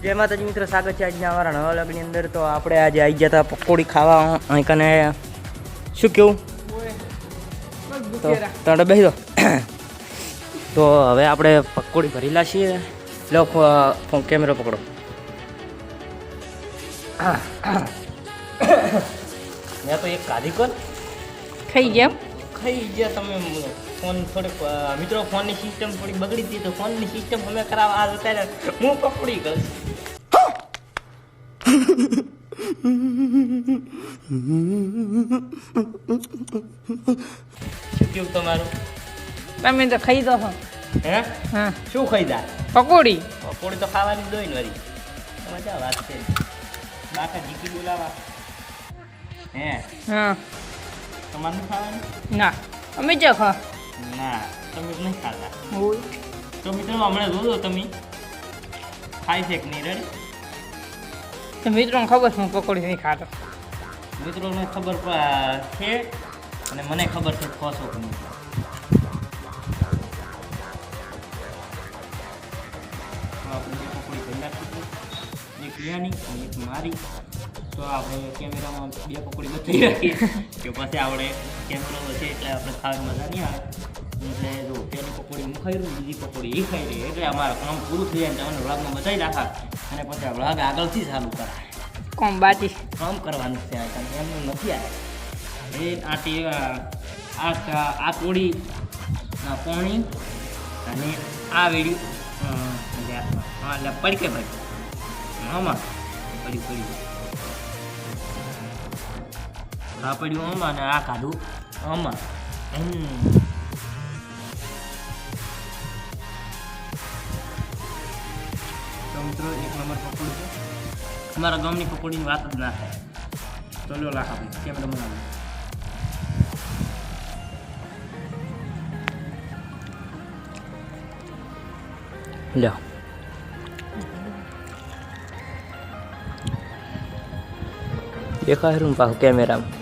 જય માતાજી મિત્રો, સ્વાગત છે આજના અમારા નવા વ્લોગની અંદર। તો આપણે આજે આવી ગયા હતા પકોડી ખાવા અહીં કને શું કેવું તો તમે બેસી દો। તો હવે આપણે પકોડી ભરેલા છીએ। લો કેમેરો પકડો। મેં તો એક કાઢી કોણ ખાઈ ગયા તમે ફોન થોડીક મિત્રો ફોનની સિસ્ટમ થોડી બગડી હતી, તો ફોનની સિસ્ટમ અમે કરાવવા આ અત્યારે હું પકોડી કરીશ। શું કેવું તમારું? તમે તો ખાઈ દો છો। હે હા, શું ખાઈદા? પકોડી તો ખાવાની દોઈ ને વળી મજા વાત છે। બાકા જીકી બોલાવા હે? હા, તમારે નહીં ખાવાની? ના અમે જ ખા ના, તમે નહીં ખાતા। હોય તો મિત્રો હમણાં જોજો તમે ખાઈ છે કે નહીં? રેડી? તો મિત્રોને ખબર છે હું પકોડી નહીં ખાતો। મિત્રોને ખબર છે અને મને ખબર છે ખોશો કે નહીં। આપણે બે પકોડી કરી નાખીશું, એક લિયાની અને એક મારી। તો આપણે કેમેરામાં બે પકોડી બતાવી રાખીએ કે પછી આપણે કેમેરો છે એટલે આપણે ખાવાની મજા નહીં આવે। એટલે જો પેલી પકોડી હું ખાઈ રહ્યું, બીજી પકોડી એ ખાઈ રહી, એટલે અમારું કામ પૂરું થઈ જાય તમને વ્લોગમાં બતાવી રાખા અને પછી વ્લોગ આગળથી ચાલુ કરાય। કોમ બાજી કામ કરવાનું છે એમનું નથી આવે એ આ કોળી પાણી અને આ વેડ્યું એટલે પડકે ભાઈ આમાં પડ્યું આ પડ્યું આમાં અને આ કાઢું આમાં। તો મિત્રો એક નંબર પકોડી છે। અમારા ગામની પકોડીની વાત જ ના થાય। તો લો લાખા ભાઈ કેમ બનાવું લ્યો। દેખાય રૂમ પાછું કેમેરામાં।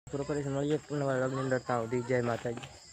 પૂરો કરીશું, મળીએ નવા વ્લોગની અંદર। જય માતાજી।